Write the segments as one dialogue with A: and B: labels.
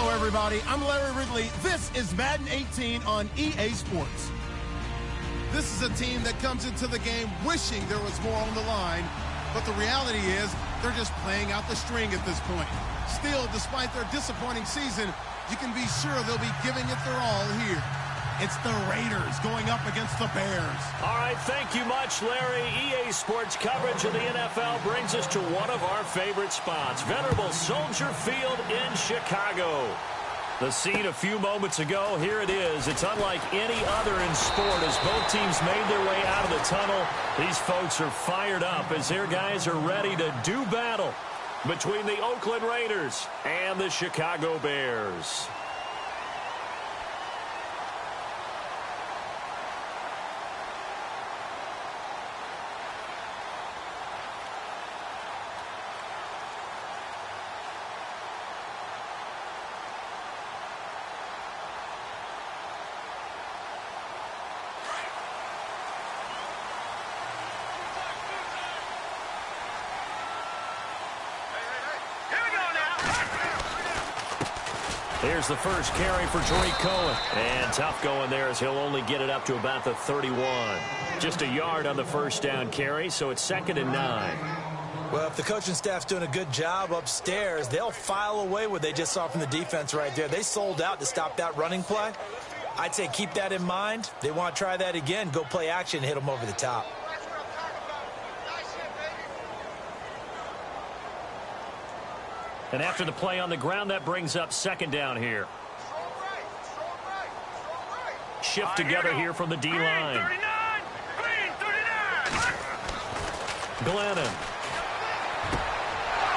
A: Hello, everybody. I'm Larry Ridley. This is Madden 18 on EA Sports. This is a team that comes into the game wishing there was more on the line, but the reality is they're just playing out the string at this point. Still, despite their disappointing season, you can be sure they'll be giving it their all here. It's the Raiders going up against the Bears.
B: All right, thank you much, Larry. EA Sports coverage of the NFL brings us to one of our favorite spots, venerable Soldier Field in Chicago. The scene a few moments ago, here it is. It's unlike any other in sport as both teams made their way out of the tunnel. These folks are fired up as their guys are ready to do battle between the Oakland Raiders and the Chicago Bears. Here's the first carry for Tariq Cohen. And tough going there as he'll only get it up to about the 31. Just a yard on the first down carry, so it's 2nd and 9.
C: Well, if the coaching staff's doing a good job upstairs, they'll file away what they just saw from the defense right there. They sold out to stop that running play. I'd say keep that in mind. They want to try that again. Go play action, hit them over the top.
B: And after the play on the ground, that brings up 2nd down here. Shift together here from the D-line. Glennon.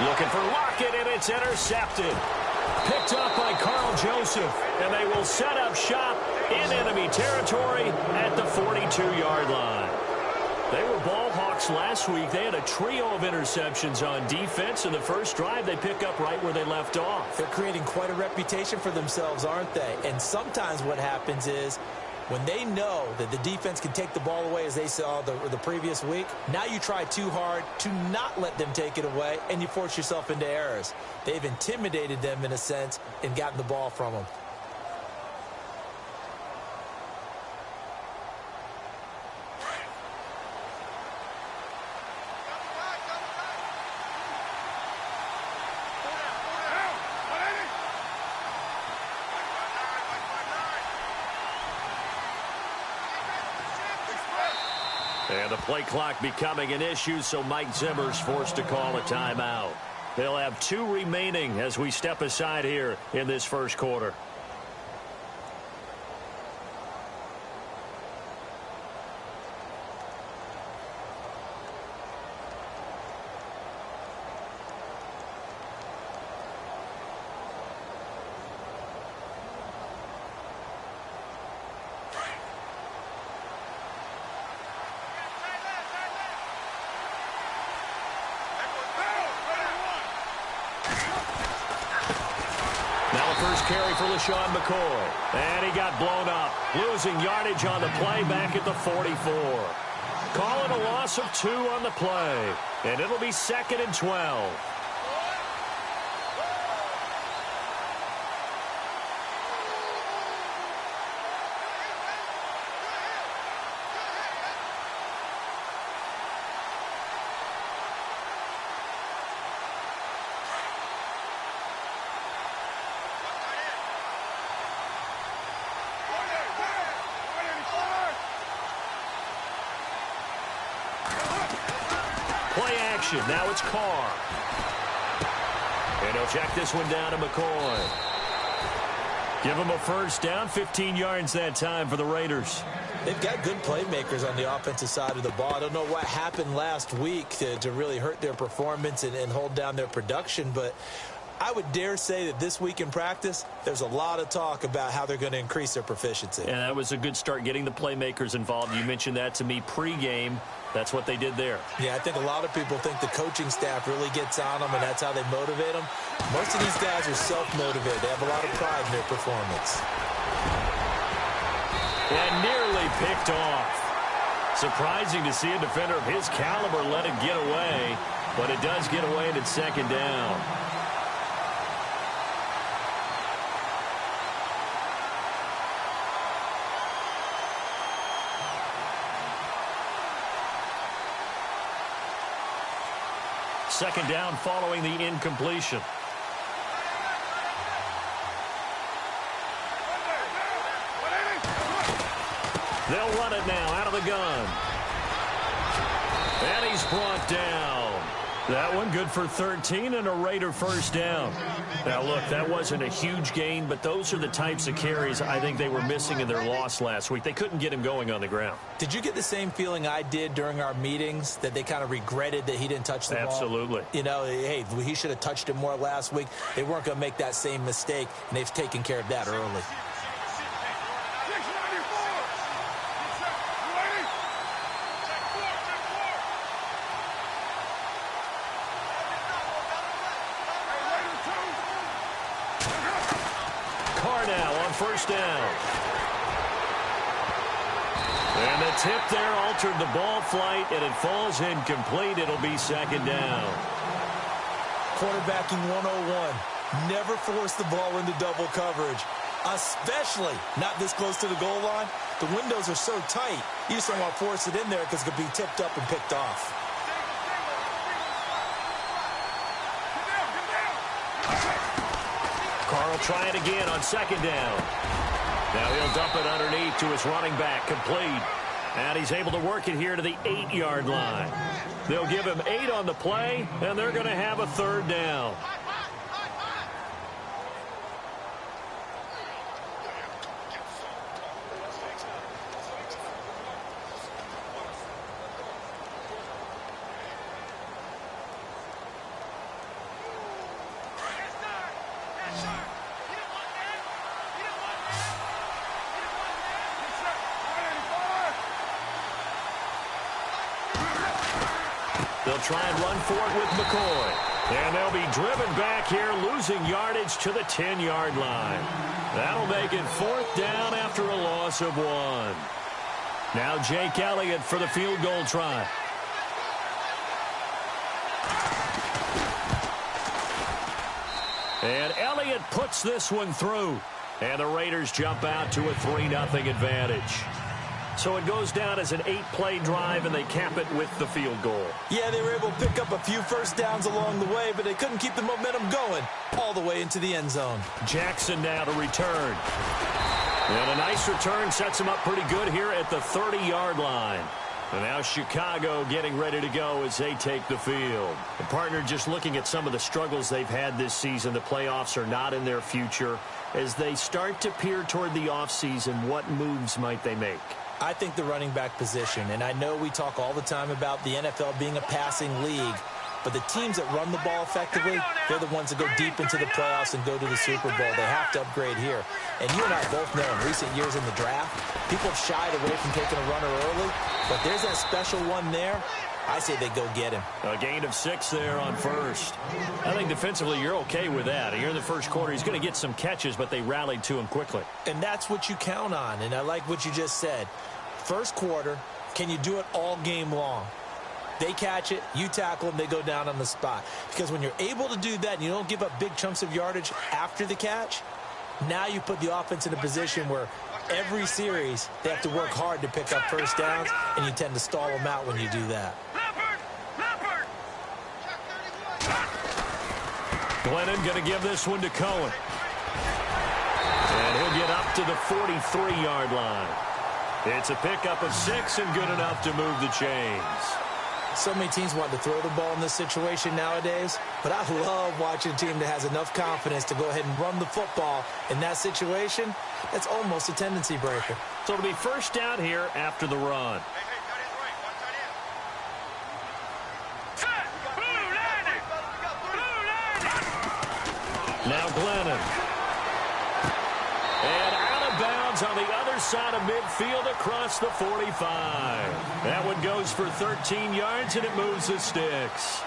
B: Looking for Lockett, and it's intercepted. Picked up by Carl Joseph. And they will set up shop in enemy territory at the 42-yard line. They were ball hawks last week. They had a trio of interceptions on defense. In the first drive, they pick up right where they left off.
C: They're creating quite a reputation for themselves, aren't they? And sometimes what happens is when they know that the defense can take the ball away, as they saw the previous week, now you try too hard to not let them take it away, and you force yourself into errors. They've intimidated them, in a sense, and gotten the ball from them.
B: And the play clock becoming an issue, so Mike Zimmer's forced to call a timeout. They'll have 2 remaining as we step aside here in this first quarter. First carry for LeSean McCoy. And he got blown up. Losing yardage on the play back at the 44. Calling a loss of 2 on the play. And it'll be 2nd and 12. Play action. Now it's Carr. And he'll check this one down to McCoy. Give him a first down. 15 yards that time for the Raiders.
C: They've got good playmakers on the offensive side of the ball. I don't know what happened last week to really hurt their performance and hold down their production, but I would dare say that this week in practice, there's a lot of talk about how they're going to increase their proficiency.
B: And that was a good start, getting the playmakers involved. You mentioned that to me pregame. That's what they did there.
C: Yeah, I think a lot of people think the coaching staff really gets on them, and that's how they motivate them. Most of these guys are self-motivated. They have a lot of pride in their performance.
B: And nearly picked off. Surprising to see a defender of his caliber let it get away, but it does get away and it's 2nd down. second down following the incompletion. They'll run it now out of the gun. And he's brought down. That one good for 13 and a Raider first down. Now, look, that wasn't a huge gain, but those are the types of carries I think they were missing in their loss last week. They couldn't get him going on the ground.
C: Did you get the same feeling I did during our meetings, that they kind of regretted that he didn't touch the ball?
B: Absolutely.
C: You know, hey, he should have touched it more last week. They weren't going to make that same mistake, and they've taken care of that early.
B: First down. And the tip there altered the ball flight, and it falls incomplete. It'll be second down.
C: Quarterbacking 101. Never force the ball into double coverage, especially not this close to the goal line. The windows are so tight, you just don't want to force it in there because it could be tipped up and picked off.
B: Carr will try it again on second down. Now he'll dump it underneath to his running back, complete. And he's able to work it here to the 8-yard line. They'll give him 8 on the play, and they're going to have a third down. They'll try and run for it with McCoy. And they'll be driven back here, losing yardage to the 10-yard line. That'll make it fourth down after a loss of 1. Now Jake Elliott for the field goal try. And Elliott puts this one through. And the Raiders jump out to a 3-0 advantage. So it goes down as an 8-play drive, and they cap it with the field goal.
C: Yeah, they were able to pick up a few first downs along the way, but they couldn't keep the momentum going all the way into the end zone.
B: Jackson now to return. And a nice return sets him up pretty good here at the 30-yard line. And now Chicago getting ready to go as they take the field. And partner, just looking at some of the struggles they've had this season, the playoffs are not in their future. As they start to peer toward the offseason, what moves might they make?
C: I think the running back position, and I know we talk all the time about the NFL being a passing league, but the teams that run the ball effectively, they're the ones that go deep into the playoffs and go to the Super Bowl. They have to upgrade here. And you and I both know in recent years in the draft, people have shied away from taking a runner early, but there's that special one there. I say they go get him.
B: A gain of 6 there on first. I think defensively you're okay with that. Here in the first quarter, he's going to get some catches, but they rallied to him quickly.
C: And that's what you count on, and I like what you just said. First quarter, can you do it all game long? They catch it, you tackle them, they go down on the spot. Because when you're able to do that and you don't give up big chunks of yardage after the catch, now you put the offense in a position where every series they have to work hard to pick up first downs, and you tend to stall them out when you do that.
B: Glennon going to give this one to Cohen. And he'll get up to the 43-yard line. It's a pickup of 6 and good enough to move the chains.
C: So many teams want to throw the ball in this situation nowadays, but I love watching a team that has enough confidence to go ahead and run the football in that situation. That's almost a tendency breaker.
B: So it'll be first down here after the run. Now Glennon. And out of bounds on the other side of midfield across the 45. That one goes for 13 yards, and it moves the sticks.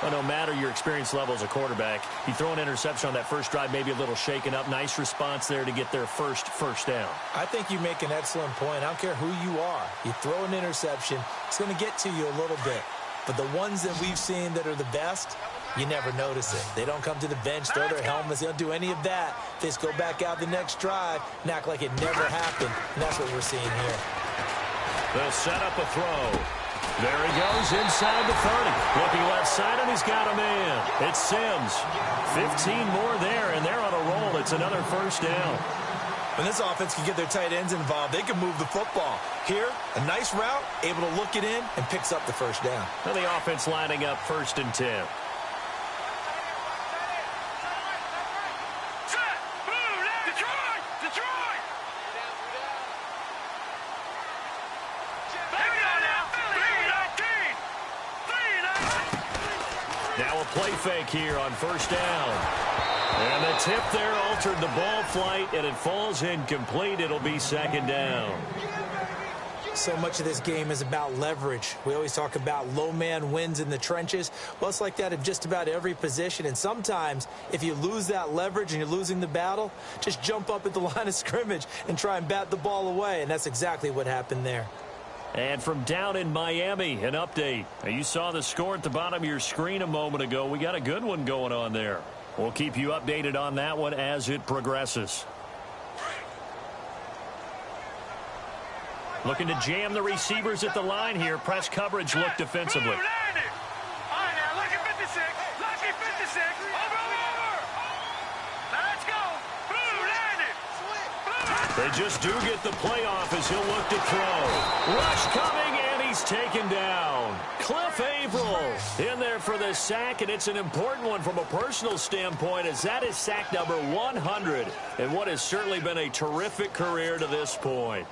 B: Well, no matter your experience level as a quarterback, you throw an interception on that first drive, maybe a little shaken up. Nice response there to get their first down.
C: I think you make an excellent point. I don't care who you are. You throw an interception, it's going to get to you a little bit. But the ones that we've seen that are the best, you never notice it. They don't come to the bench, throw their helmets. They don't do any of that. They just go back out the next drive and act like it never happened. And that's what we're seeing here.
B: They'll set up a throw. There he goes inside the 30. Looking left side, and he's got a man. It's Sims. 15 more there, and they're on a roll. It's another first down.
C: When this offense can get their tight ends involved, they can move the football. Here, a nice route, able to look it in, and picks up the first down.
B: And the offense lining up 1st and 10. Now a play fake here on 1st down. And the tip there altered the ball flight, and it falls incomplete. It'll be 2nd down.
C: So much of this game is about leverage. We always talk about low man wins in the trenches. Well, it's like that in just about every position. And sometimes, if you lose that leverage and you're losing the battle, just jump up at the line of scrimmage and try and bat the ball away. And that's exactly what happened there.
B: And from down in Miami, an update. Now, you saw the score at the bottom of your screen a moment ago. We got a good one going on there. We'll keep you updated on that one as it progresses. Looking to jam the receivers at the line here. Press coverage look defensively. They just do get the playoff as he'll look to throw. Rush coming, and he's taken down. Cliff Averill in there for the sack, and it's an important one from a personal standpoint, as that is sack number 100 in what has certainly been a terrific career to this point.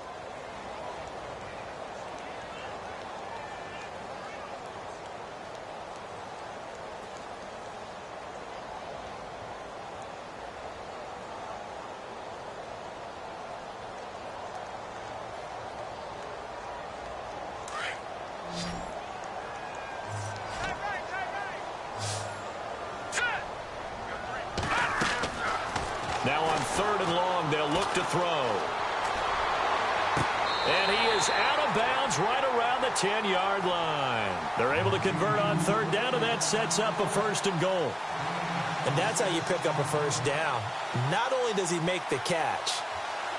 B: Now on 3rd and long, they'll look to throw. And he is out of bounds right around the 10-yard line. They're able to convert on 3rd down, and that sets up a 1st and goal.
C: And that's how you pick up a 1st down. Not only does he make the catch,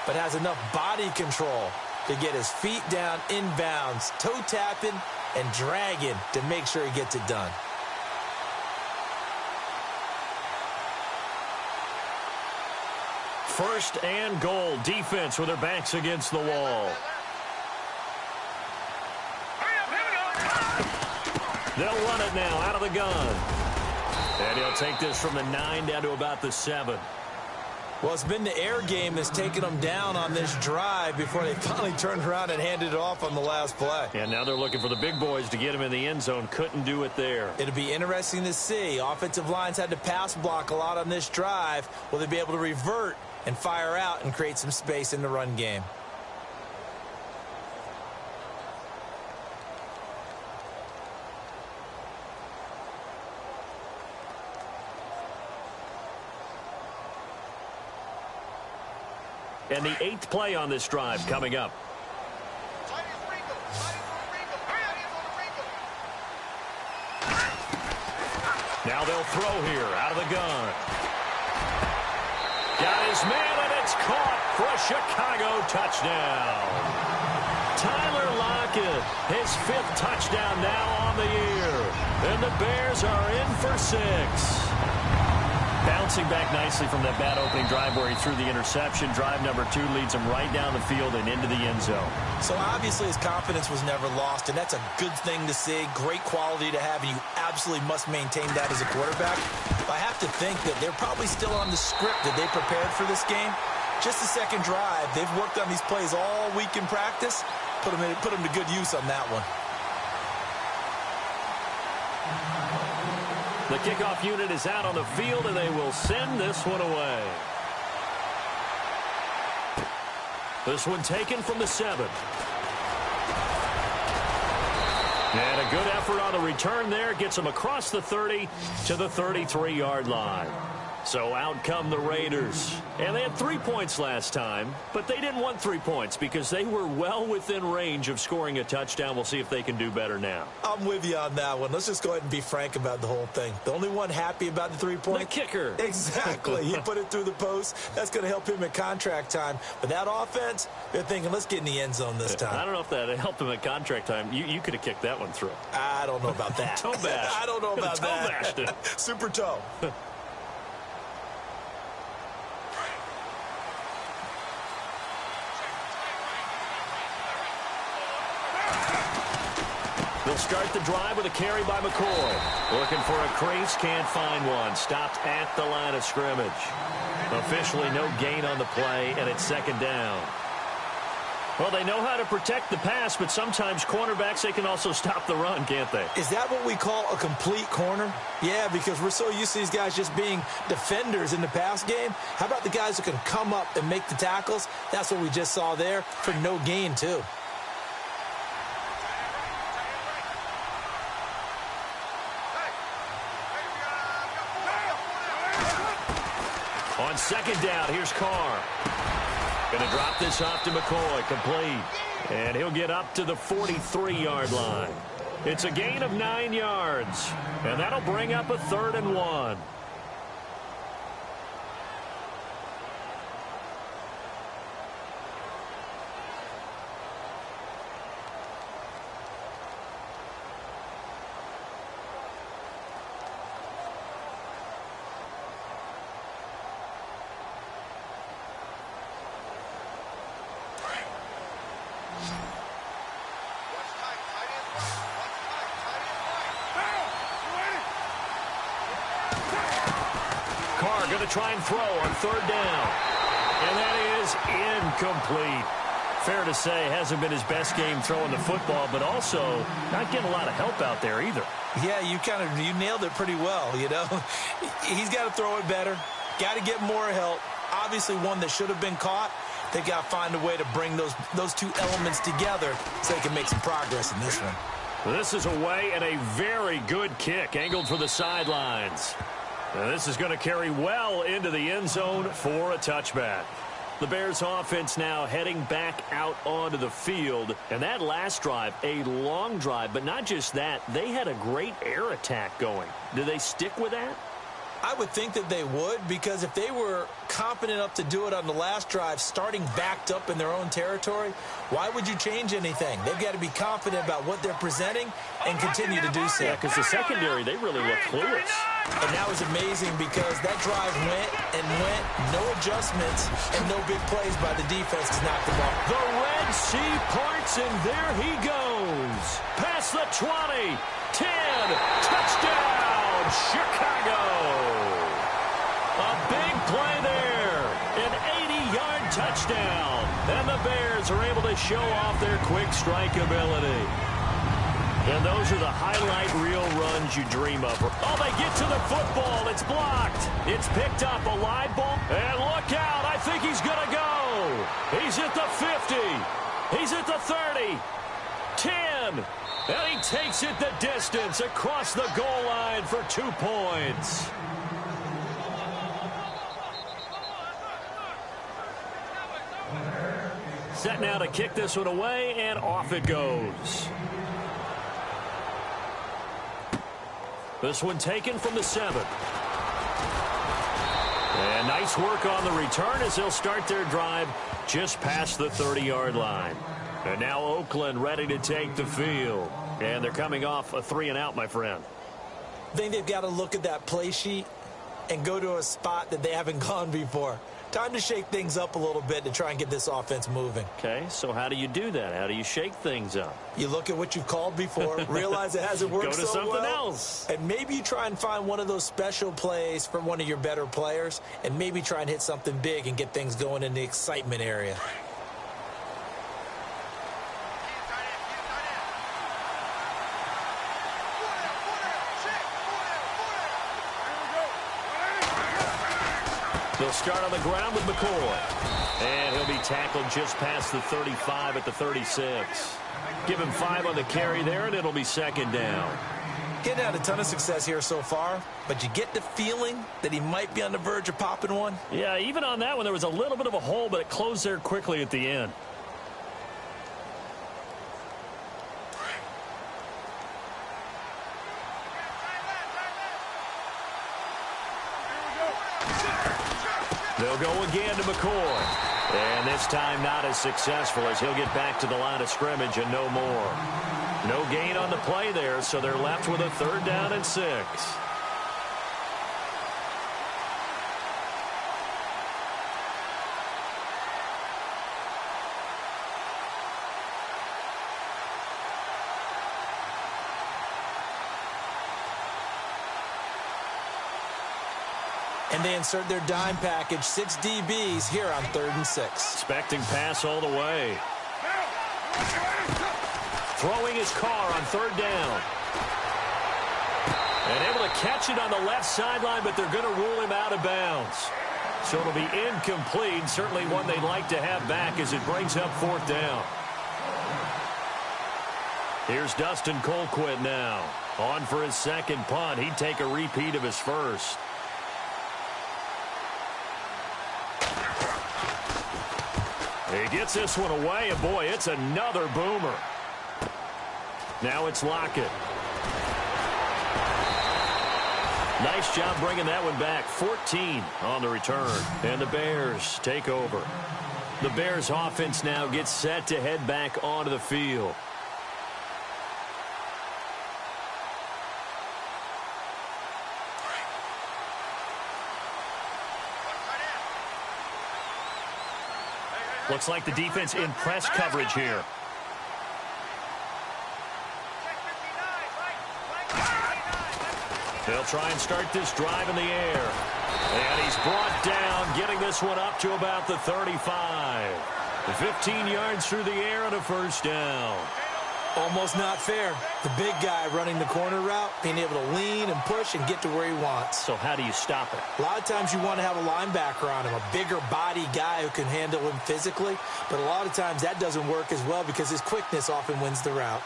C: but has enough body control to get his feet down inbounds, toe tapping and dragging to make sure he gets it done.
B: First and goal. Defense with their backs against the wall. They'll run it now out of the gun. And he'll take this from the 9 down to about the 7.
C: Well, it's been the air game that's taken them down on this drive before they finally turned around and handed it off on the last play.
B: And now they're looking for the big boys to get him in the end zone. Couldn't do it there.
C: It'll be interesting to see. Offensive lines had to pass block a lot on this drive. Will they be able to revert and fire out and create some space in the run game?
B: And the 8th play on this drive coming up. Now they'll throw here out of the gun. Got his man, and it's caught for a Chicago touchdown. Tyler Lockett, his 5th touchdown now on the year. And the Bears are in for 6. Bouncing back nicely from that bad opening drive where he threw the interception. Drive number 2 leads him right down the field and into the end zone.
C: So obviously his confidence was never lost, and that's a good thing to see. Great quality to have, and you absolutely must maintain that as a quarterback. But I have to think that they're probably still on the script that they prepared for this game. Just the 2nd drive. They've worked on these plays all week in practice. Put them to good use on that one.
B: The kickoff unit is out on the field, and they will send this one away. This one taken from the 7. And a A good effort on the return there. Gets them across the 30 to the 33-yard line. So out come the Raiders. And they had 3 points last time, but they didn't want 3 points because they were well within range of scoring a touchdown. We'll see if they can do better now.
C: I'm with you on that one. Let's just go ahead and be frank about the whole thing. The only one happy about the 3 points?
B: The kicker.
C: Exactly. He put it through the post. That's going to help him at contract time. But that offense, they're thinking, let's get in the end zone this time.
B: I don't know if that helped him at contract time. You could have kicked that one through.
C: I don't know about that.
B: Toe bash.
C: I don't know about
B: toe
C: that.
B: Bashed it.
C: Super toe.
B: They'll start the drive with a carry by McCoy. Looking for a crease, can't find one. Stopped at the line of scrimmage. Officially no gain on the play, and it's second down. Well, they know how to protect the pass, but sometimes cornerbacks, they can also stop the run, can't they?
C: Is that what we call a complete corner? Yeah, because we're so used to these guys just being defenders in the pass game. How about the guys who can come up and make the tackles? That's what we just saw there for no gain, too.
B: On second down, here's Carr. Going to drop this off to McCoy, complete. And he'll get up to the 43-yard line. It's a gain of 9 yards. And that'll bring up a 3rd and 1. Going to try and throw on 3rd down. And that is incomplete. Fair to say, hasn't been his best game throwing the football, but also not getting a lot of help out there either.
C: Yeah, you nailed it pretty well, you know. He's got to throw it better. Got to get more help. Obviously one that should have been caught. They got to find a way to bring those two elements together so they can make some progress in this one.
B: This is away and a very good kick angled for the sidelines. Now this is going to carry well into the end zone for a touchback. The Bears offense now heading back out onto the field. And that last drive, a long drive, but not just that. They had a great air attack going. Do they stick with that?
C: I would think that they would, because if they were competent enough to do it on the last drive, starting backed up in their own territory, why would you change anything? They've got to be confident about what they're presenting and continue to do so.
B: Yeah, because the secondary, they really look clueless.
C: And that was amazing because that drive went and went, no adjustments, and no big plays by the defense to knock them off.
B: The Red Sea parts, and there he goes. Past the 20, 10, touchdown, Chicago. A big play there, an 80-yard touchdown. And the Bears are able to show off their quick strike ability. And those are the highlight reel runs you dream of. Oh, they get to the football. It's blocked. It's picked up, a live ball. And look out. I think he's going to go. He's at the 50. He's at the 30. 10. And he takes it the distance across the goal line for 2 points. Set now to kick this one away, and off it goes. This one taken from the 7. And nice work on the return as they'll start their drive just past the 30-yard line. And now Oakland ready to take the field. And they're coming off a 3-and-out, my friend.
C: I think they've got to look at that play sheet and go to a spot that they haven't gone before. Time to shake things up a little bit to try and get this offense moving.
B: Okay, so how do you do that? How do you shake things up?
C: You look at what you've called before, realize it hasn't worked so well.
B: Go to something else.
C: And maybe you try and find one of those special plays from one of your better players, and maybe try and hit something big and get things going in the excitement area.
B: They'll start on the ground with McCoy. And he'll be tackled just past the 35 at the 36. Give him 5 on the carry there, and it'll be second down.
C: Getting out a ton of success here so far, but you get the feeling that he might be on the verge of popping one.
B: Yeah, even on that one, there was a little bit of a hole, but it closed there quickly at the end. They'll go again to McCoy. And this time not as successful as he'll get back to the line of scrimmage and no more. No gain on the play there, so they're left with a 3rd down and 6.
C: And they insert their dime package, 6 DBs here on 3rd and 6.
B: Expecting pass all the way. Throwing his car on 3rd down. And able to catch it on the left sideline, but they're going to rule him out of bounds. So it'll be incomplete, certainly one they'd like to have back as it brings up 4th down. Here's Dustin Colquitt now. On for his 2nd punt. He'd take a repeat of his 1st. He gets this one away, and boy, it's another boomer. Now it's Lockett. Nice job bringing that one back. 14 on the return, and the Bears take over. The Bears offense now gets set to head back onto the field. Looks like the defense in press coverage here. They'll try and start this drive in the air. And he's brought down, getting this one up to about the 35. 15 yards through the air and a 1st down.
C: Almost not fair. The big guy running the corner route, being able to lean and push and get to where he wants.
B: So how do you stop it?
C: A lot of times you want to have a linebacker on him, a bigger body guy who can handle him physically. But a lot of times that doesn't work as well because his quickness often wins the route.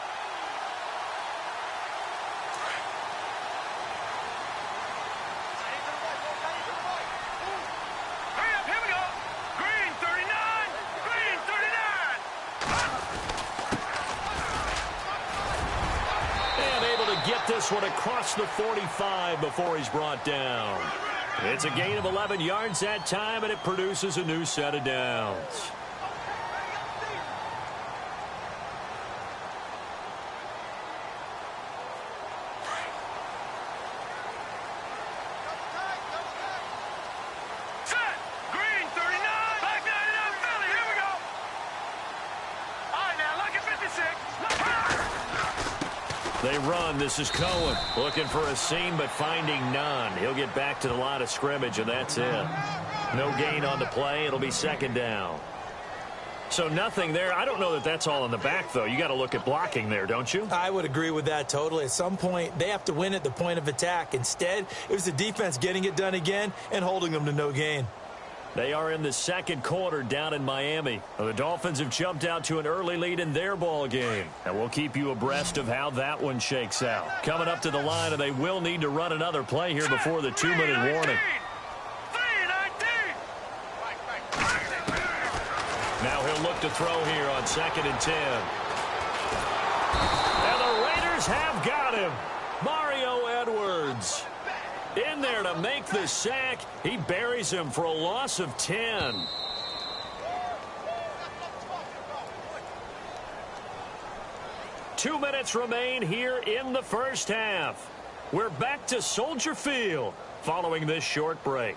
B: This one across the 45 before he's brought down. It's a gain of 11 yards that time, and it produces a new set of downs. They run. This is Cohen looking for a seam, but finding none. He'll get back to the line of scrimmage, and that's it. No gain on the play. It'll be 2nd down. So nothing there. I don't know that that's all in the back, though. You got to look at blocking there, don't you?
C: I would agree with that totally. At some point, they have to win at the point of attack. Instead, it was the defense getting it done again and holding them to no gain.
B: They are in the 2nd quarter down in Miami. The Dolphins have jumped out to an early lead in their ball game. And we'll keep you abreast of how that one shakes out. Coming up to the line, and they will need to run another play here before the 2-minute warning. Now he'll look to throw here on 2nd and 10. And the Raiders have got him. Mario Edwards in there to make the sack. He buries him for a loss of 10. Two minutes remain here in the first half. We're back to Soldier Field following this short break.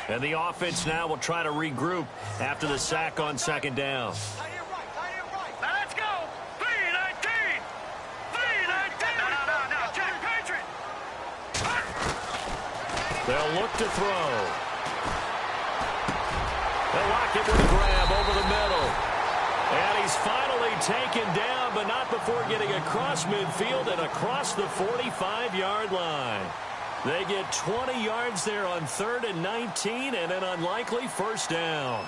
B: And the offense now will try to regroup after the sack on 2nd down.
D: Let's go. 3-19. 3-19. No. Jack Patriot.
B: They'll look to throw. They'll lock it with a grab over the middle. And he's finally taken down, but not before getting across midfield and across the 45-yard line. They get 20 yards there on 3rd and 19 and an unlikely first down.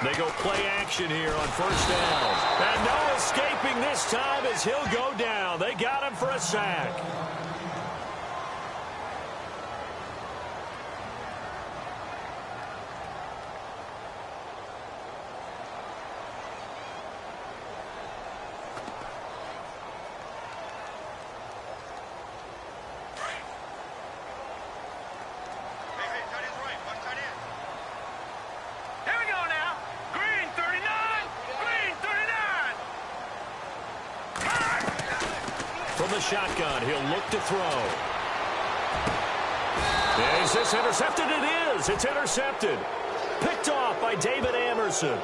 B: They go play action here on first down. And no escaping this time as he'll go down. They got him for a sack. From the shotgun, he'll look to throw. Is this intercepted? It is. It's intercepted. Picked off by David Amerson.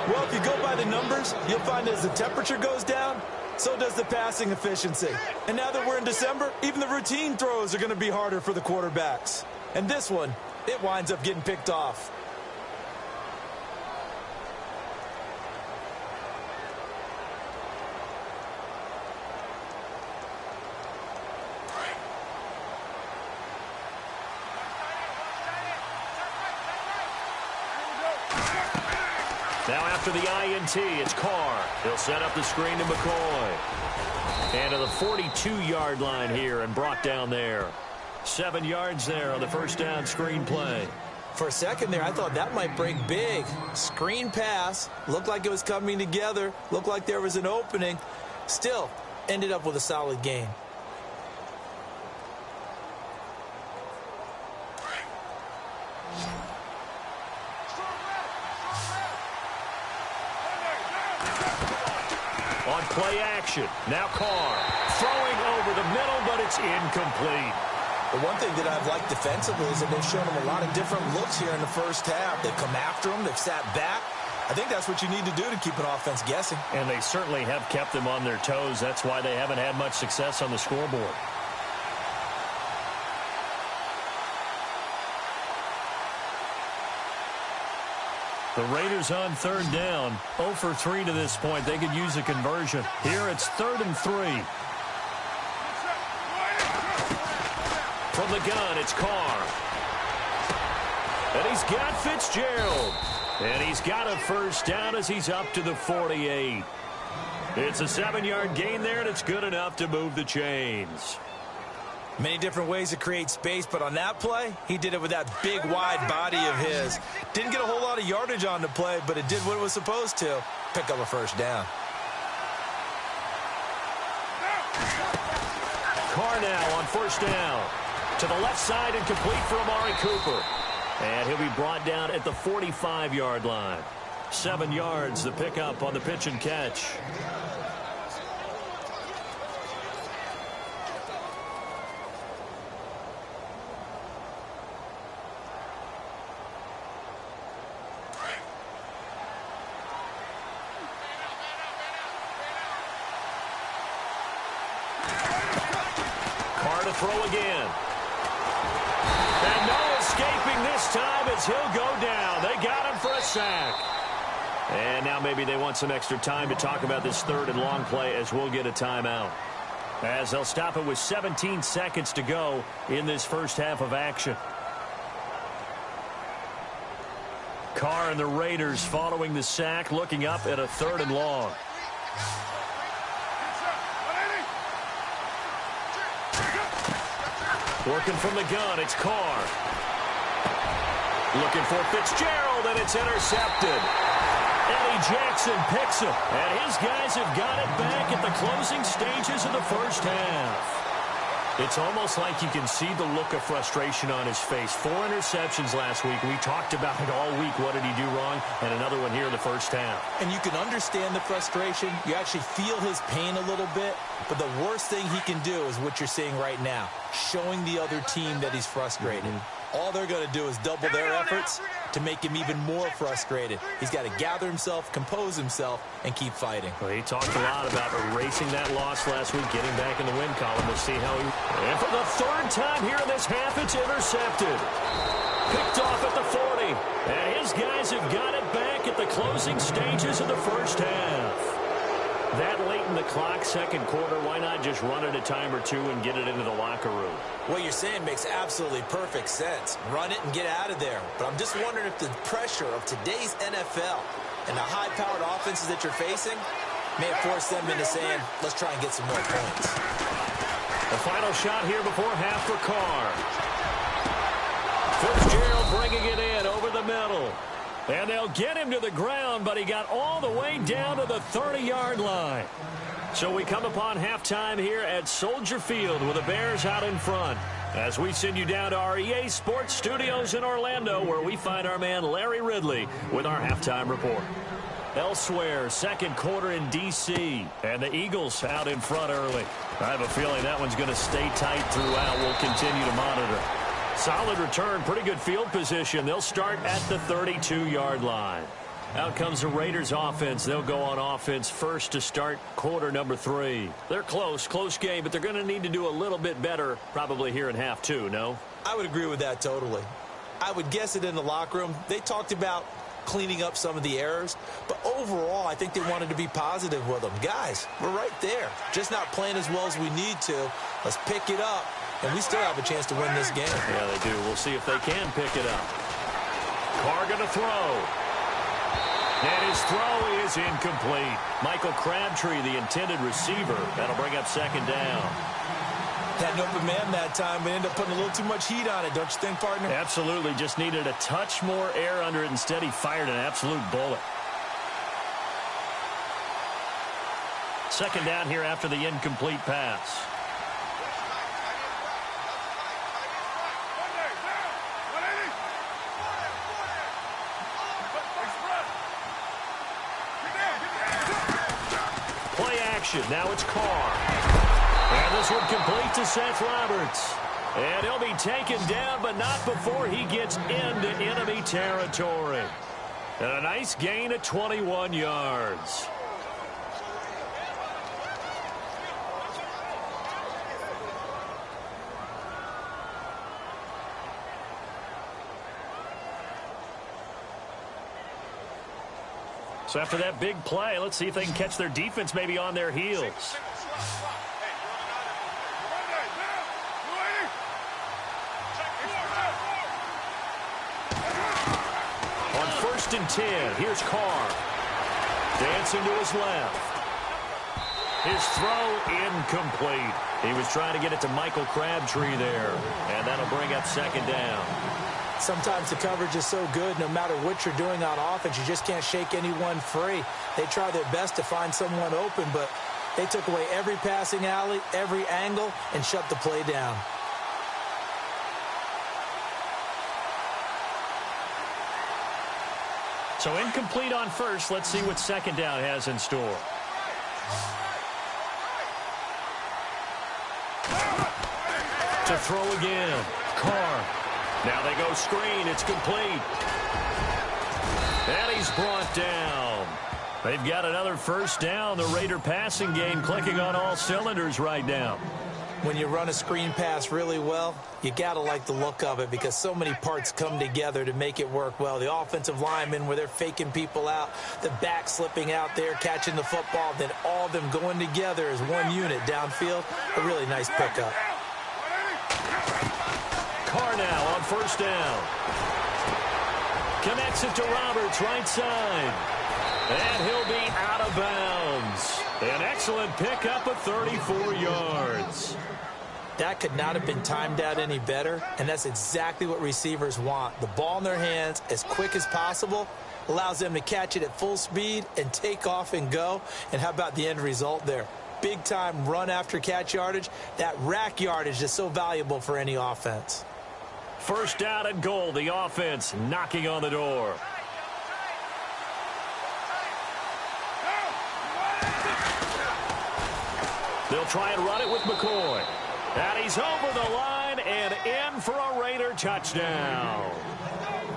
C: Well, if you go by the numbers, you'll find as the temperature goes down, so does the passing efficiency. And now that we're in December, even the routine throws are going to be harder for the quarterbacks. And this one, it winds up getting picked off.
B: Now after the INT, it's Carr. He'll set up the screen to McCoy. And to the 42-yard line here and brought down there. 7 yards there on the first down screen play.
C: For a second there, I thought that might break big. Screen pass. Looked like it was coming together. Looked like there was an opening. Still, ended up with a solid gain.
B: On play action, now Carr throwing over the middle, but it's incomplete.
C: The one thing that I've liked defensively is that they've shown him a lot of different looks here in the first half. They've come after him, they've sat back. I think that's what you need to do to keep an offense guessing.
B: And they certainly have kept them on their toes. That's why they haven't had much success on the scoreboard. The Raiders on 3rd down, 0 for 3 to this point. They could use a conversion. Here it's 3rd and 3. From the gun, it's Carr. And he's got Fitzgerald. And he's got a first down as he's up to the 48. It's a 7-yard gain there, and it's good enough to move the chains.
C: Many different ways to create space, but on that play, he did it with that big, wide body of his. Didn't get a whole lot of yardage on the play, but it did what it was supposed to. Pick up a first down.
B: Carr now on first down. To the left side and complete for Amari Cooper. And he'll be brought down at the 45-yard line. 7 yards, the pickup on the pitch and catch. Carr to throw again. And no escaping this time as he'll go down. They got him for a sack. And now maybe they want some extra time to talk about this 3rd and long play as we'll get a timeout. As they'll stop it with 17 seconds to go in this first half of action. Carr and the Raiders following the sack, looking up at a 3rd and long. Working from the gun, it's Carr. Looking for Fitzgerald, and it's intercepted. Eddie Jackson picks him, and his guys have got it back at the closing stages of the first half. It's almost like you can see the look of frustration on his face. 4 interceptions last week. We talked about it all week. What did he do wrong? And another one here in the first half.
C: And you can understand the frustration. You actually feel his pain a little bit. But the worst thing he can do is what you're seeing right now, showing the other team that he's frustrated. All they're going to do is double their efforts, to make him even more frustrated. He's got to gather himself, compose himself, and keep fighting.
B: Well, he talked a lot about erasing that loss last week, getting back in the win column. We'll see how he... And for the third time here in this half, it's intercepted. Picked off at the 40. And his guys have got it back at the closing stages of the first half. That late in the clock, second quarter, why not just run it a time or two and get it into the locker room?
C: What you're saying makes absolutely perfect sense. Run it and get out of there. But I'm just wondering if the pressure of today's NFL and the high-powered offenses that you're facing may have forced them into saying, let's try and get some more points.
B: The final shot here before half for Carr. Fitzgerald bringing it in over the middle. And they'll get him to the ground, but he got all the way down to the 30-yard line. So we come upon halftime here at Soldier Field with the Bears out in front. As we send you down to our EA Sports Studios in Orlando, where we find our man Larry Ridley with our halftime report. Elsewhere, second quarter in D.C., and the Eagles out in front early. I have a feeling that one's going to stay tight throughout. We'll continue to monitor. Solid return, pretty good field position. They'll start at the 32-yard line. Out comes the Raiders offense. They'll go on offense first to start quarter number 3. They're close game, but they're going to need to do a little bit better probably here in half 2, no?
C: I would agree with that totally. I would guess it in the locker room. They talked about cleaning up some of the errors, but overall, I think they wanted to be positive with them. Guys, we're right there. Just not playing as well as we need to. Let's pick it up. And we still have a chance to win this game.
B: Yeah, they do. We'll see if they can pick it up. Carr going to throw. And his throw is incomplete. Michael Crabtree, the intended receiver. That'll bring up second down.
C: Had an open man that time, but ended up putting a little too much heat on it, don't you think, partner?
B: Absolutely. Just needed a touch more air under it. Instead, he fired an absolute bullet. Second down here after the incomplete pass. Now it's Carr. And this one complete to Seth Roberts. And he'll be taken down, but not before he gets into enemy territory. And a nice gain of 21 yards. So after that big play, let's see if they can catch their defense maybe on their heels. On 1st and 10, here's Carr. Dancing to his left. His throw incomplete. He was trying to get it to Michael Crabtree there. And that'll bring up second down.
C: Sometimes the coverage is so good, no matter what you're doing on offense, you just can't shake anyone free. They try their best to find someone open, but they took away every passing alley, every angle, and shut the play down.
B: So incomplete on first. Let's see what second down has in store. To throw again. Carr. Now they go screen. It's complete. And he's brought down. They've got another first down. The Raider passing game clicking on all cylinders right now.
C: When you run a screen pass really well, you got to like the look of it because so many parts come together to make it work well. The offensive linemen where they're faking people out, the back slipping out there, catching the football, then all of them going together as one unit downfield. A really nice pickup.
B: Carr now on first down. Connects it to Roberts, right side. And he'll be out of bounds. An excellent pickup of 34 yards.
C: That could not have been timed out any better, and that's exactly what receivers want. The ball in their hands as quick as possible allows them to catch it at full speed and take off and go. And how about the end result there? Big-time run after catch yardage. That rack yardage is so valuable for any offense.
B: First down and goal. The offense knocking on the door. They'll try and run it with McCoy. And he's over the line and in for a Raider touchdown.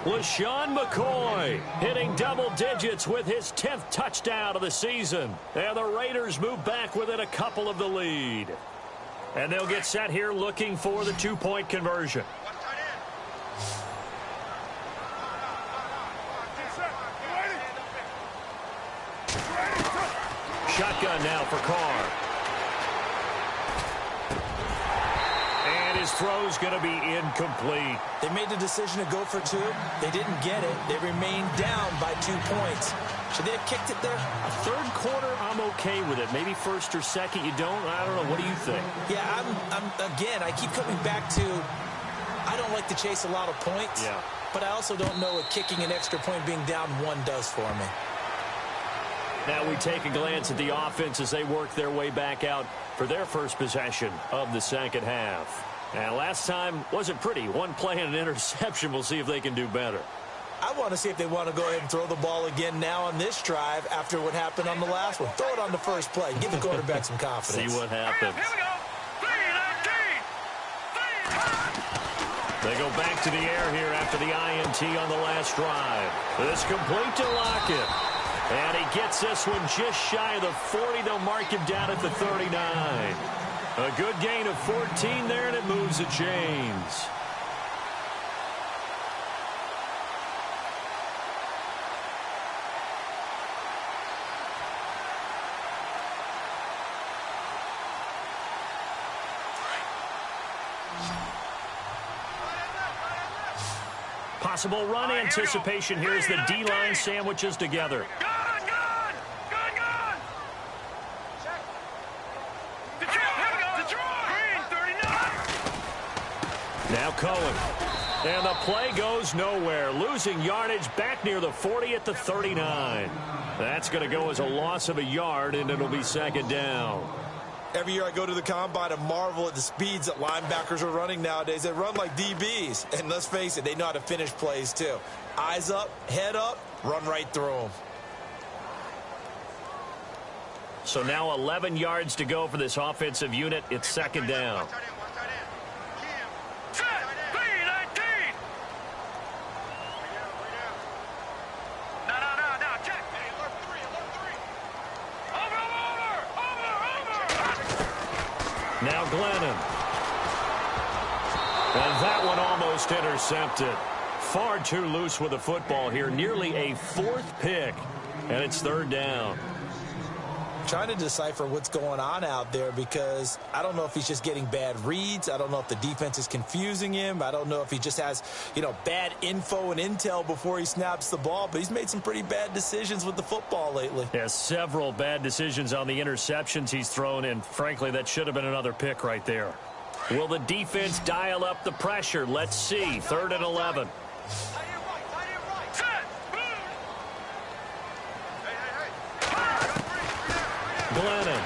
B: LaShawn McCoy hitting double digits with his 10th touchdown of the season. And the Raiders move back within a couple of the lead. And they'll get set here looking for the two-point conversion. Shotgun now for Carr. And his throw's going to be incomplete.
C: They made the decision to go for two. They didn't get it. They remained down by 2 points. Should they have kicked it there?
B: A third quarter, I'm okay with it. Maybe first or second, you don't? I don't know. What do you think?
C: Yeah, again, I keep coming back to I don't like to chase a lot of points.
B: Yeah.
C: But I also don't know what kicking an extra point being down one does for me.
B: Now we take a glance at the offense as they work their way back out for their first possession of the second half. And last time wasn't pretty. One play and an interception. We'll see if they can do better.
C: I want to see if they want to go ahead and throw the ball again now on this drive after what happened on the last one. Throw it on the first play. Give the quarterback some confidence.
B: See what happens.
D: Here we go. 3-19.
B: They go back to the air here after the INT on the last drive. This complete to Lockett. And he gets this one just shy of the 40. They'll mark him down at the 39. A good gain of 14 there, and it moves the chains. Possible run anticipation here as the D-line sandwiches together.
D: Good. Detroit. Green, 39.
B: Now Cohen. And the play goes nowhere. Losing yardage back near the 40 at the 39. That's going to go as a loss of a yard, and it'll be second down.
C: Every year I go to the combine and marvel at the speeds that linebackers are running nowadays. They run like DBs. And let's face it, they know how to finish plays too. Eyes up, head up, run right through them.
B: So now 11 yards to go for this offensive unit. It's second down.
D: Set. 3-19. No. Check. Alert 3. Over.
B: Now Glennon. And that one almost intercepted. Far too loose with the football here. Nearly a fourth pick. And it's third down.
C: Trying to decipher what's going on out there because I don't know if he's just getting bad reads. I don't know if the defense is confusing him. I don't know if he just has, bad info and intel before he snaps the ball. But he's made some pretty bad decisions with the football lately.
B: Yeah, several bad decisions on the interceptions he's thrown in. Frankly, that should have been another pick right there. Will the defense dial up the pressure? Let's see. 3rd and 11.
D: Set.
B: Glennon.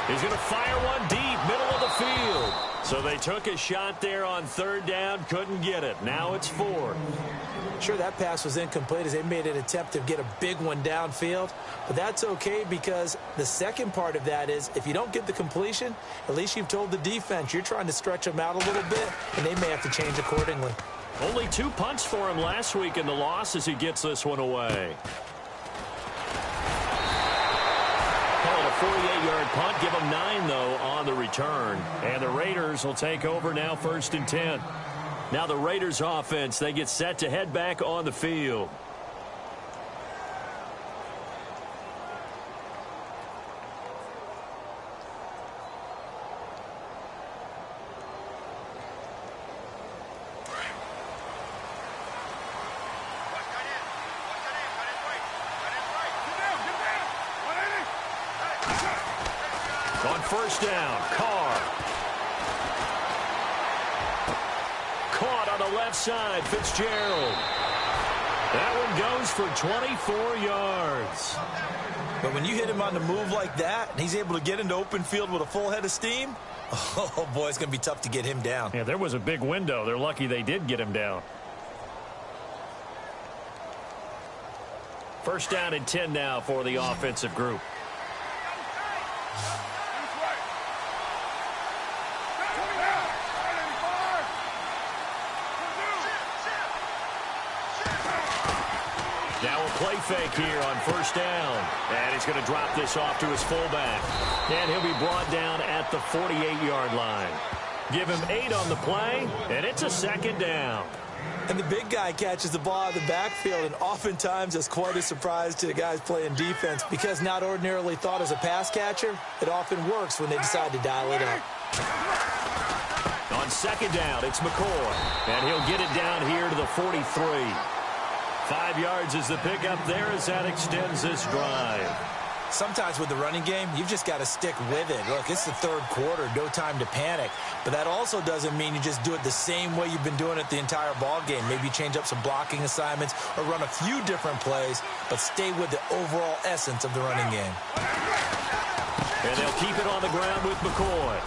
B: He's going to fire one deep, middle of the field. So they took a shot there on 3rd down, couldn't get it. Now it's 4th.
C: Sure, that pass was incomplete as they made an attempt to get a big one downfield. But that's okay because the second part of that is if you don't get the completion, at least you've told the defense you're trying to stretch them out a little bit, and they may have to change accordingly.
B: Only 2 punts for him last week in the loss as he gets this one away. Call it a 48-yard punt. Give them 9, though, on the return. And the Raiders will take over now 1st and 10. Now the Raiders offense, they get set to head back on the field. On 1st down, Carr. Caught on the left side, Fitzgerald. That one goes for 24 yards.
C: But when you hit him on the move like that, and he's able to get into open field with a full head of steam, oh, boy, it's going to be tough to get him down.
B: Yeah, there was a big window. They're lucky they did get him down. 1st down and 10 now for the offensive group. Now a play fake here on first down. And he's going to drop this off to his fullback. And he'll be brought down at the 48-yard line. Give him 8 on the play, and it's a second down.
C: And the big guy catches the ball out of the backfield, and oftentimes it's quite a surprise to the guys playing defense because not ordinarily thought as a pass catcher, it often works when they decide to dial it up.
B: On second down, it's McCoy, and he'll get it down here to the 43. 5 yards is the pickup there as that extends this drive.
C: Sometimes with the running game, you've just got to stick with it. Look, it's the third quarter, no time to panic. But that also doesn't mean you just do it the same way you've been doing it the entire ball game. Maybe change up some blocking assignments or run a few different plays, but stay with the overall essence of the running game.
B: And they'll keep it on the ground with McCoy.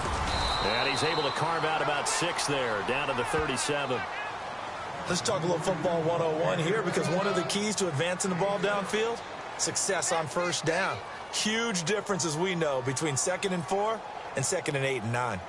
B: And he's able to carve out about 6 there, down to the 37.
C: Let's talk a little football 101 here because one of the keys to advancing the ball downfield, success on first down. Huge difference, as we know, between 2nd and 4 and 2nd and 8 and 9.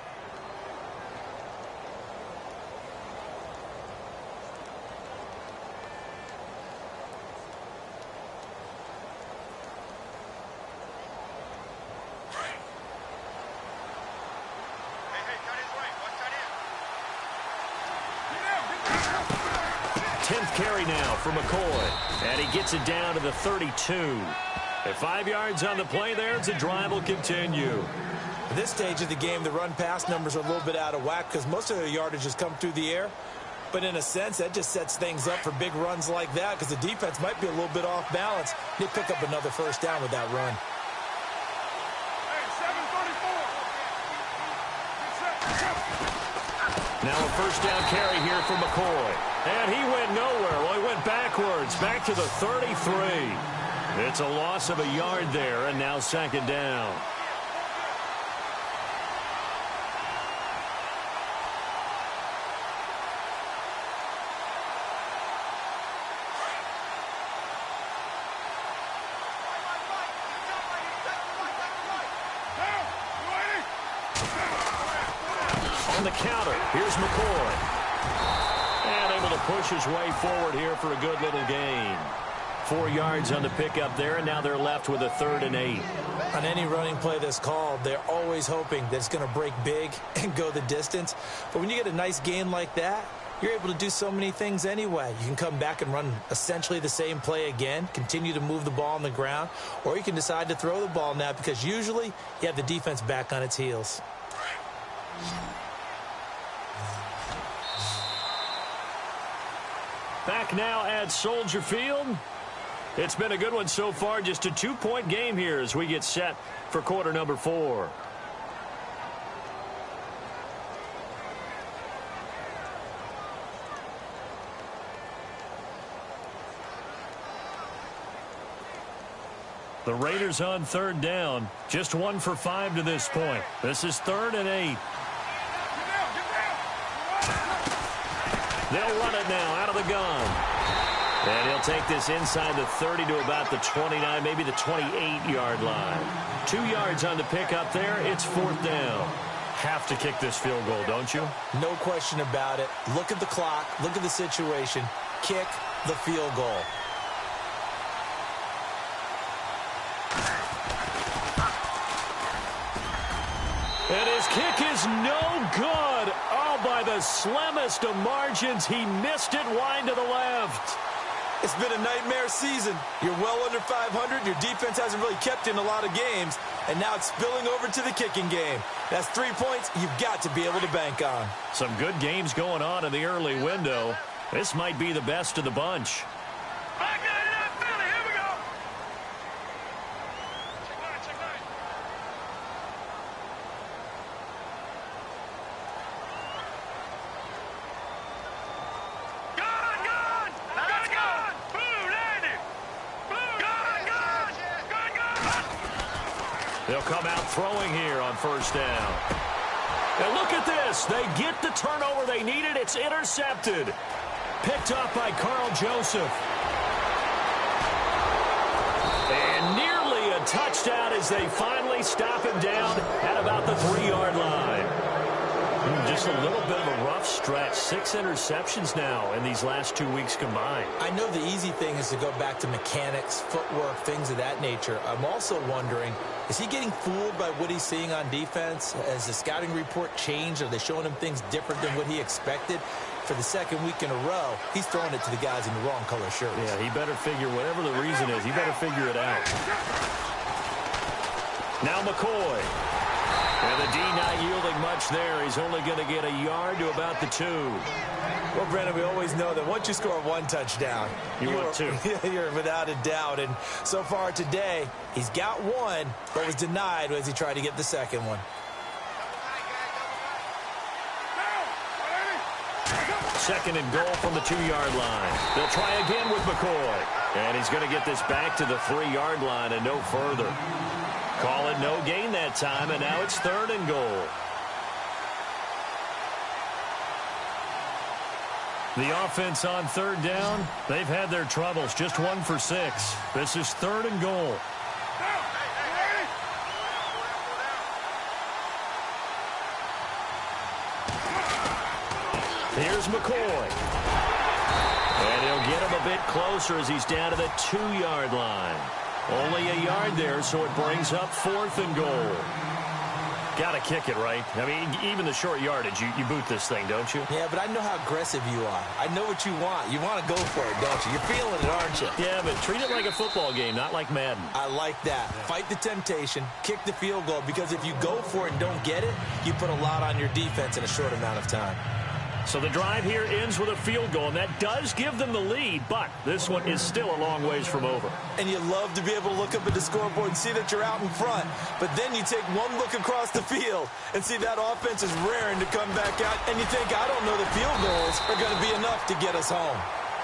B: Carry now for McCoy, and he gets it down to the 32. At 5 yards on the play there, the drive will continue.
C: At this stage of the game, the run-pass numbers are a little bit out of whack because most of their yardage has come through the air. But in a sense, that just sets things up for big runs like that because the defense might be a little bit off balance. They pick up another first down with that run.
B: Now a first down carry here for McCoy. And he went nowhere. Well, he went backwards, back to the 33. It's a loss of a yard there, and now second down. On the counter, here's McCoy. And able to push his way forward here for a good little gain. 4 yards on the pickup there, and now they're left with a 3rd and 8.
C: On any running play that's called, they're always hoping that it's going to break big and go the distance. But when you get a nice gain like that, you're able to do so many things anyway. You can come back and run essentially the same play again, continue to move the ball on the ground, or you can decide to throw the ball now because usually you have the defense back on its heels.
B: Back now at Soldier Field. It's been a good one so far. Just a 2-point game here as we get set for quarter number 4. The Raiders on 3rd down. Just 1 for 5 to this point. This is 3rd and 8. They'll run it now out of the gun. And he'll take this inside the 30 to about the 29, maybe the 28-yard line. 2 yards on the pickup there. It's 4th down. Have to kick this field goal, don't you?
C: No question about it. Look at the clock. Look at the situation. Kick the field goal.
B: And his kick is no good. Oh, by the slimmest of margins, he missed it wide to the left.
C: It's been a nightmare season. You're well under 500. Your defense hasn't really kept in a lot of games. And now it's spilling over to the kicking game. That's 3 points you've got to be able to bank on.
B: Some good games going on in the early window. This might be the best of the bunch. They'll come out throwing here on first down. And look at this. They get the turnover they needed. It's intercepted. Picked up by Carl Joseph. And nearly a touchdown as they finally stop him down at about the 3-yard line. Just a little bit of a rough stretch. 6 interceptions now in these last 2 weeks combined.
C: I know the easy thing is to go back to mechanics, footwork, things of that nature. I'm also wondering, is he getting fooled by what he's seeing on defense? Has the scouting report changed? Are they showing him things different than what he expected? For the second week in a row, he's throwing it to the guys in the wrong color shirts.
B: Yeah, he better figure, whatever the reason is, he better figure it out. Now McCoy. And the D not yielding much there. He's only going to get a yard to about the 2.
C: Well, Brandon, we always know that once you score 1 touchdown,
B: you want 2.
C: You're without a doubt. And so far today, he's got 1, but was denied as he tried to get the second one.
B: Second and goal from the 2-yard line. They'll try again with McCoy. And he's going to get this back to the 3-yard line and no further. Call it no gain that time, and now it's 3rd and goal. The offense on 3rd down, they've had their troubles. Just 1 for 6. This is 3rd and goal. Here's McCoy. And he'll get him a bit closer as he's down to the 2-yard line. Only a yard there, so it brings up 4th and goal. Got to kick it, right? I mean, even the short yardage, you boot this thing, don't you?
C: Yeah, but I know how aggressive you are. I know what you want. You want to go for it, don't you? You're feeling it, aren't you?
B: Yeah, but treat it like a football game, not like Madden.
C: I like that. Fight the temptation, kick the field goal, because if you go for it and don't get it, you put a lot on your defense in a short amount of time.
B: So the drive here ends with a field goal, and that does give them the lead, but this one is still a long ways from over.
C: And you love to be able to look up at the scoreboard and see that you're out in front, but then you take one look across the field and see that offense is raring to come back out, and you think, I don't know, the field goals are going to be enough to get us home.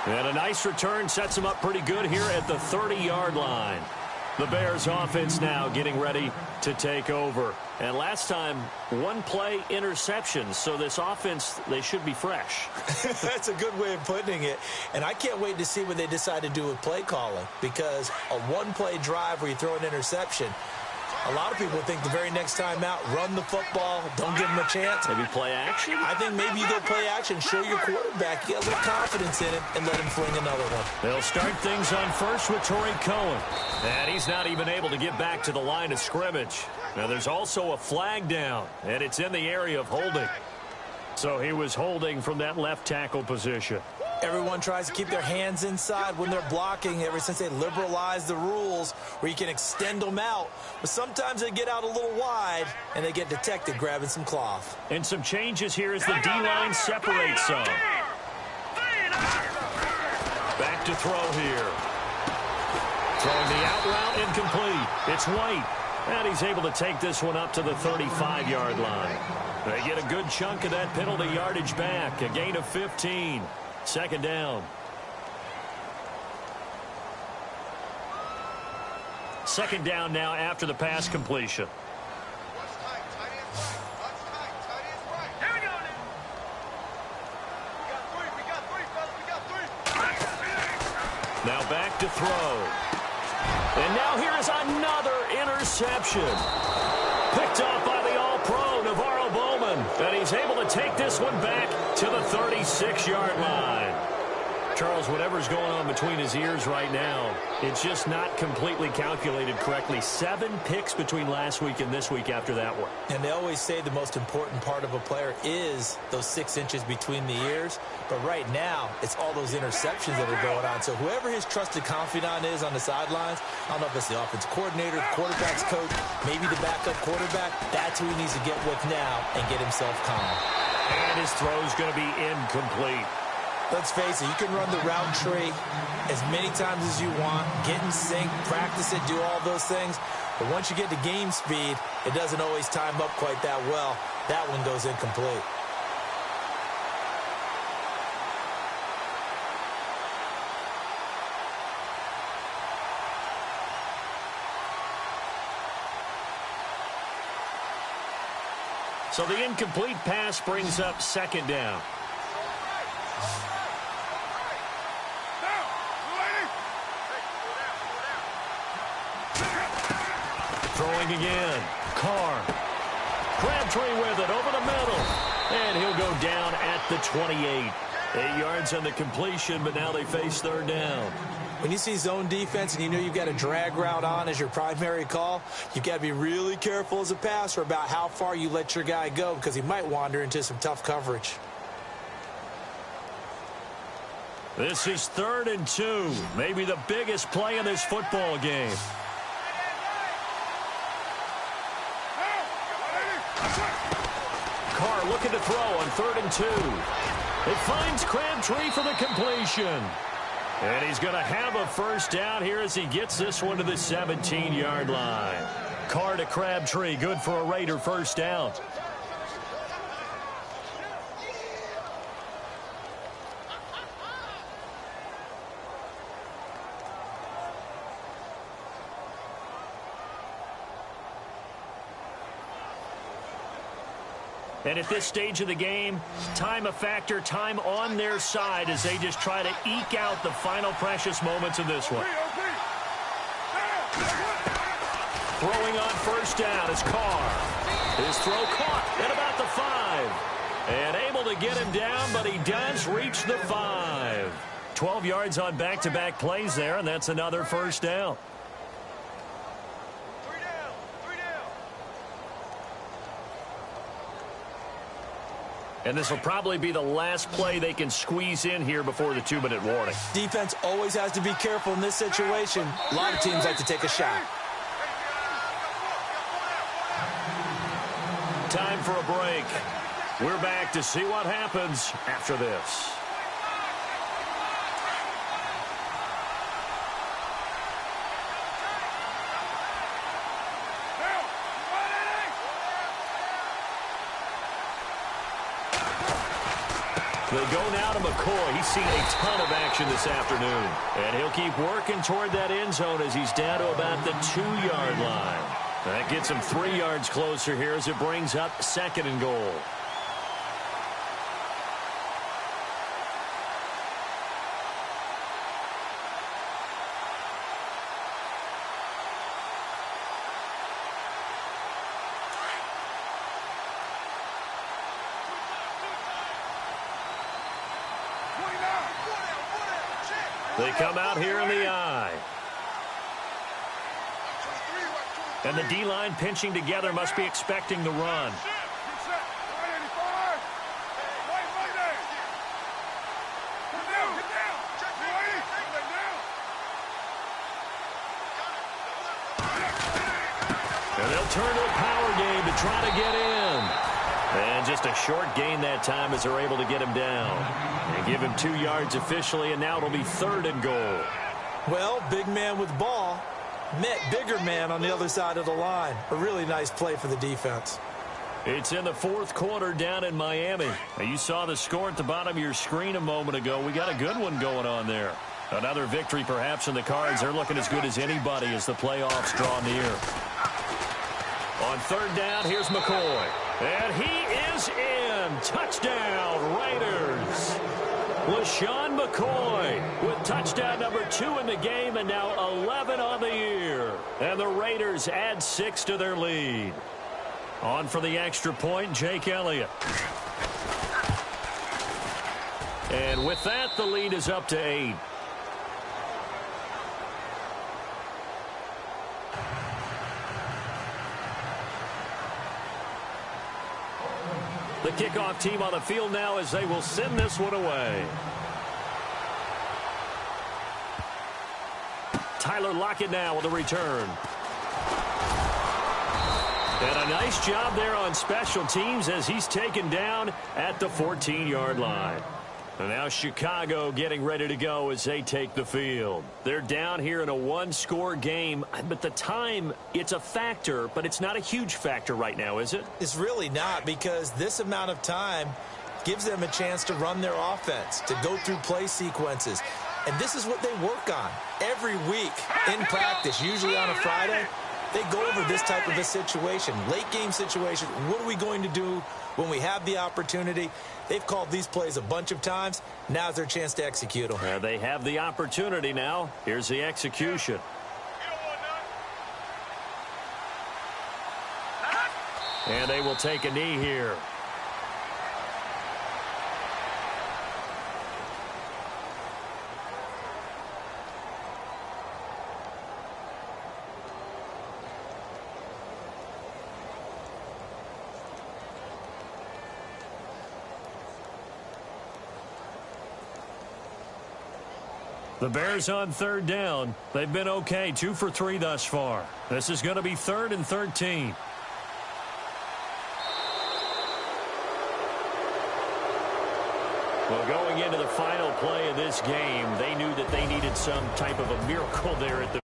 B: And a nice return sets them up pretty good here at the 30-yard line. The Bears offense now getting ready to take over. And last time, 1-play interceptions. So this offense, they should be fresh.
C: That's a good way of putting it. And I can't wait to see what they decide to do with play calling. Because a 1-play drive where you throw an interception, a lot of people think the very next time out, run the football, don't give them a chance.
B: Maybe play action?
C: I think maybe you go play action, show your quarterback, get a little confidence in it, and let him fling another one.
B: They'll start things on first with Torrey Cohen. And he's not even able to get back to the line of scrimmage. Now there's also a flag down, and it's in the area of holding. So he was holding from that left tackle position.
C: Everyone tries to keep their hands inside when they're blocking ever since they liberalized the rules where you can extend them out. But sometimes they get out a little wide, and they get detected grabbing some cloth.
B: And some changes here as the D-line separates some. Back to throw here. Throwing the out route incomplete. It's White. And he's able to take this one up to the 35-yard line. They get a good chunk of that penalty yardage back. A gain of 15. 2nd down. 2nd down now after the pass completion. Now back to throw. And now here is another interception. Picked off by the All-Pro, Navarro Bowman. And he's able to take this one back to the 36-yard line. Charles, whatever's going on between his ears right now, it's just not completely calculated correctly. 7 picks between last week and this week after that one.
C: And they always say the most important part of a player is those 6 inches between the ears. But right now, it's all those interceptions that are going on. So whoever his trusted confidant is on the sidelines, I don't know if it's the offensive coordinator, the quarterback's coach, maybe the backup quarterback, that's who he needs to get with now and get himself calm.
B: And his throw's going to be incomplete.
C: Let's face it, you can run the route tree as many times as you want, get in sync, practice it, do all those things. But once you get to game speed, it doesn't always time up quite that well. That one goes incomplete.
B: So the incomplete pass brings up 2nd down. Throwing again. Carr. Crabtree with it over the middle. And he'll go down at the 28. 8 yards on the completion, but now they face third down.
C: When you see zone defense and you know you've got a drag route on as your primary call, you've got to be really careful as a passer about how far you let your guy go because he might wander into some tough coverage.
B: This is 3rd and 2, maybe the biggest play in this football game. Carr looking to throw on 3rd and 2. It finds Crabtree for the completion. And he's going to have a first down here as he gets this one to the 17-yard line. Carr to Crabtree, good for a Raider first down. And at this stage of the game, time a factor, time on their side as they just try to eke out the final precious moments of this one. Throwing on first down is Carr. His throw caught at about the 5. And able to get him down, but he does reach the 5. 12 yards on back-to-back plays there, and that's another first down. And this will probably be the last play they can squeeze in here before the 2-minute warning.
C: Defense always has to be careful in this situation. A lot of teams like to take a shot.
B: Time for a break. We're back to see what happens after this. They go now to McCoy. He's seen a ton of action this afternoon. And he'll keep working toward that end zone as he's down to about the 2-yard line. That gets him 3 yards closer here as it brings up 2nd and goal. They come out here in the eye. And the D-line pinching together must be expecting the run. And they'll turn to a power game to try to get in. And just a short gain that time as they're able to get him down. And give him 2 yards officially, and now it'll be 3rd and goal.
C: Well, big man with ball met bigger man on the other side of the line. A really nice play for the defense.
B: It's in the 4th quarter down in Miami. Now, you saw the score at the bottom of your screen a moment ago. We got a good one going on there. Another victory perhaps in the cards. They're looking as good as anybody as the playoffs draw near. On 3rd down, here's McCoy. And he is in. Touchdown, Raiders. LaShawn McCoy with touchdown number 2 in the game and now 11 on the year. And the Raiders add 6 to their lead. On for the extra point, Jake Elliott. And with that, the lead is up to 8. The kickoff team on the field now as they will send this one away. Tyler Lockett now with a return. And a nice job there on special teams as he's taken down at the 14-yard line. And now Chicago getting ready to go as they take the field. They're down here in a 1-score game, but the time, it's a factor, but it's not a huge factor right now, is it?
C: It's really not, because this amount of time gives them a chance to run their offense, to go through play sequences. And this is what they work on every week in practice, usually on a Friday. They go over this type of a situation, late game situation. What are we going to do when we have the opportunity? They've called these plays a bunch of times. Now's their chance to execute them.
B: They have the opportunity now. Here's the execution. And they will take a knee here. The Bears on third down. They've been okay, 2 for 3 thus far. This is going to be 3rd and 13. Well, going into the final play of this game, they knew that they needed some type of a miracle there at the